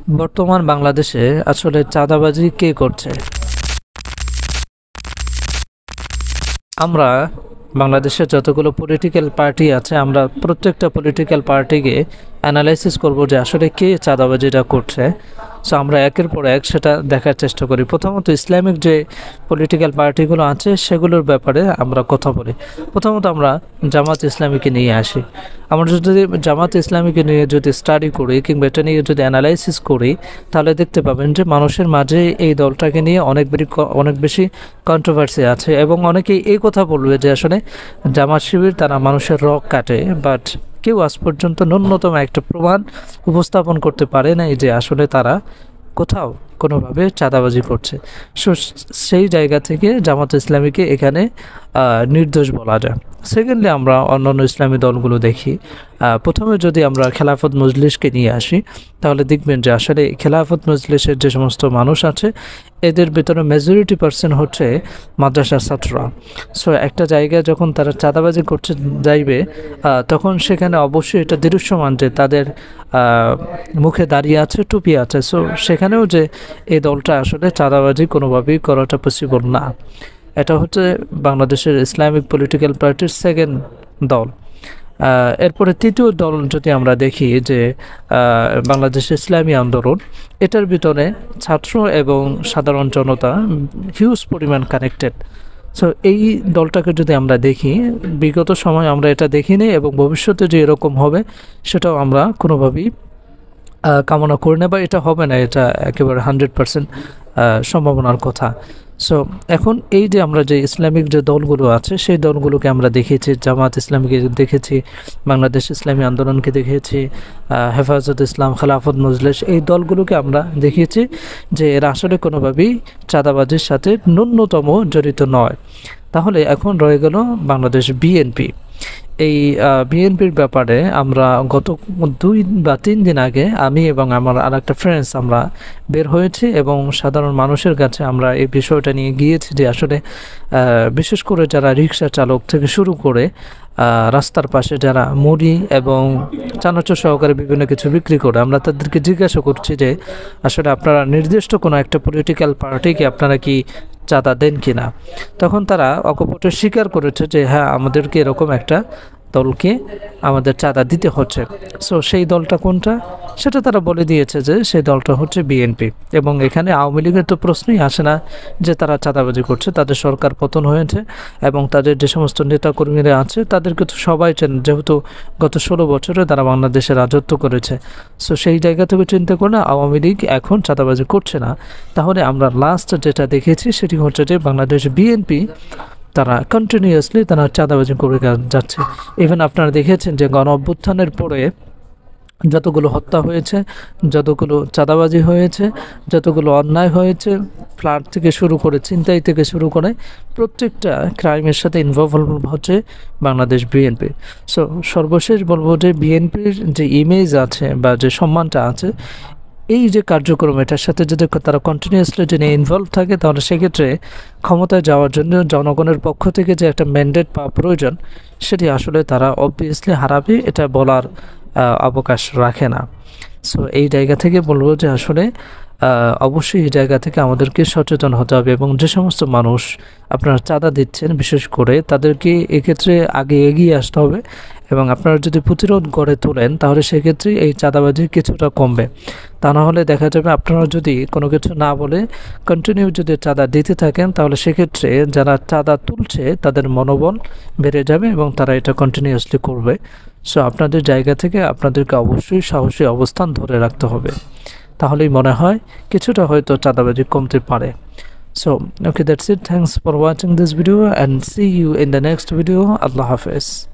বর্তমান বাংলাদেশে আসলে চাঁদাবাজি কে করছে? আমরা বাংলাদেশে যতগুলো পলিটিক্যাল পার্টি আছে, আমরা প্রত্যেকটা পলিটিক্যাল পার্টিকে অ্যানালাইসিস করব যে আসলে কে চাঁদাবাজিটা করছে। সো আমরা একের পর এক সেটা দেখার চেষ্টা করি। প্রথমত ইসলামিক যে পলিটিক্যাল পার্টিগুলো আছে সেগুলোর ব্যাপারে আমরা কথা বলি। প্রথমত আমরা জামাত ইসলামীকে নিয়ে আসি। আমরা যদি জামাত ইসলামীকে নিয়ে যদি স্টাডি করি কিংবা এটা নিয়ে যদি অ্যানালাইসিস করি, তাহলে দেখতে পাবেন যে মানুষের মাঝে এই দলটাকে নিয়ে অনেক বেশি কন্ট্রোভার্সি আছে, এবং অনেকেই এই কথা বলবে যে আসলে জামাত শিবির তারা মানুষের রগ কাটে, বাট কেউ আজ পর্যন্ত ন্যূনতম একটা প্রমাণ উপস্থাপন করতে পারে নাই যে আসলে তারা কোথাও কোনোভাবে চাঁদাবাজি করছে। সো সেই জায়গা থেকে জামাত ইসলামীকে এখানে নির্দোষ বলা যায়। সেকেন্ডলি আমরা অন্যান্য ইসলামী দলগুলো দেখি। প্রথমে যদি আমরা খেলাফত মজলিসকে নিয়ে আসি, তাহলে দেখবেন যে আসলে খেলাফত মজলিসের যে সমস্ত মানুষ আছে এদের ভিতরে মেজরিটি পার্সেন্ট হচ্ছে মাদ্রাসার ছাত্ররা। সো একটা জায়গায় যখন তারা চাঁদাবাজি করতে যাইবে, তখন সেখানে অবশ্যই এটা দৃশ্যমান যে তাদের মুখে দাঁড়িয়ে আছে, টুপি আছে। সো সেখানেও যে এই দলটা আসলে চাঁদাবাজি কোনোভাবেই করাটা পসিবল না। এটা হচ্ছে বাংলাদেশের ইসলামিক পলিটিক্যাল পার্টির সেকেন্ড দল। এরপরে তৃতীয় দল যদি আমরা দেখি যে বাংলাদেশ ইসলামী আন্দোলন, এটার ভিতরে ছাত্র এবং সাধারণ জনতা হিউজ পরিমাণ কানেক্টেড। সো এই দলটাকে যদি আমরা দেখি, বিগত সময় আমরা এটা দেখিনি এবং ভবিষ্যতে যে এরকম হবে সেটাও আমরা কোনোভাবেই কামনা করি না, বা এটা হবে না, এটা একেবারে 100% সম্ভাবনার কথা। সো এখন এই যে আমরা যে ইসলামিক যে দলগুলো আছে সেই দলগুলোকে আমরা দেখেছি, জামাত ইসলামীকে দেখেছি, বাংলাদেশ ইসলামী আন্দোলনকে দেখেছি, হেফাজত ইসলাম, খেলাফত মজলিস, এই দলগুলোকে আমরা দেখিয়েছি যে এরা আসলে কোনোভাবেই চাঁদাবাজির সাথে ন্যূনতম জড়িত নয়। তাহলে এখন রয়ে গেল বাংলাদেশ বিএনপি। এই বিএনপির ব্যাপারে আমরা গত 2 বা 3 দিন আগে আমি এবং আমার আর একটা ফ্রেন্ডস আমরা বের হয়েছি এবং সাধারণ মানুষের কাছে আমরা এই বিষয়টা নিয়ে গিয়েছি যে আসলে বিশেষ করে যারা রিক্সা চালক থেকে শুরু করে রাস্তার পাশে যারা মুড়ি এবং চানাচুর সহকারে বিভিন্ন কিছু বিক্রি করে, আমরা তাদেরকে জিজ্ঞাসা করছি যে আসলে আপনারা নির্দিষ্ট কোনো একটা পলিটিক্যাল পার্টিকে আপনারা কি চাঁদা দেন কিনা। তখন তারা অকপটে স্বীকার করেছে যে হ্যাঁ, আমাদেরকে এরকম একটা দলকে আমাদের চাঁদা দিতে হচ্ছে। সো সেই দলটা কোনটা সেটা তারা বলে দিয়েছে যে সেই দলটা হচ্ছে বিএনপি। এবং এখানে আওয়ামী লীগের তো প্রশ্নই আসে না যে তারা চাঁদাবাজি করছে। তাদের সরকার পতন হয়েছে এবং তাদের যে সমস্ত নেতাকর্মীরা আছে তাদেরকে তো সবাই চেন, যেহেতু গত 16 বছরে তারা বাংলাদেশে রাজত্ব করেছে। সো সেই জায়গা থেকে চিন্তা করে আওয়ামী লীগ এখন চাঁদাবাজি করছে না। তাহলে আমরা লাস্ট যেটা দেখেছি সেটি হচ্ছে যে বাংলাদেশ বিএনপি তারা কন্টিনিউয়াসলি তারা চাঁদাবাজি করে যাচ্ছে। ইভেন আপনারা দেখেছেন যে গণ অভ্যুত্থানের পরে যতগুলো হত্যা হয়েছে, যতগুলো চাঁদাবাজি হয়েছে, যতগুলো অন্যায় হয়েছে, ফ্ল্যাট থেকে শুরু করে ছিনতাই থেকে শুরু করে প্রত্যেকটা ক্রাইমের সাথে ইনভলভ হচ্ছে বাংলাদেশ বিএনপি। সো সর্বশেষ বলবো যে বিএনপির যে ইমেজ আছে বা যে সম্মানটা আছে, এই যে কার্যক্রম এটার সাথে যদি তারা কন্টিনিউয়াসলি যদি ইনভলভ থাকে, তাহলে সেক্ষেত্রে ক্ষমতায় যাওয়ার জন্য জনগণের পক্ষ থেকে যে একটা ম্যান্ডেট পাওয়া প্রয়োজন সেটি আসলে তারা অবভিয়াসলি হারাবে, এটা বলার অবকাশ রাখে না। সো এই জায়গা থেকে বলবো যে আসলে অবশ্যই এই জায়গা থেকে আমাদেরকে সচেতন হতে হবে এবং যে সমস্ত মানুষ আপনারা চাঁদা দিচ্ছেন বিশেষ করে তাদেরকে এক্ষেত্রে আগে এগিয়ে আসতে হবে এবং আপনারা যদি প্রতিরোধ গড়ে তোলেন তাহলে সেক্ষেত্রে এই চাঁদাবাজি কিছুটা কমবে। তা না হলে দেখা যাবে আপনারা যদি কোনো কিছু না বলে কন্টিনিউ যদি চাঁদা দিতে থাকেন, তাহলে সেক্ষেত্রে যারা চাঁদা তুলছে তাদের মনোবল বেড়ে যাবে এবং তারা এটা কন্টিনিউয়াসলি করবে। সো আপনাদের জায়গা থেকে আপনাদেরকে অবশ্যই সাহসী অবস্থান ধরে রাখতে হবে, তাহলেই মনে হয় কিছুটা হয়তো চাঁদাবাজি কমতে পারে। So okay, that's it. Thanks for watching this video and see you in the next video. Allah Hafiz.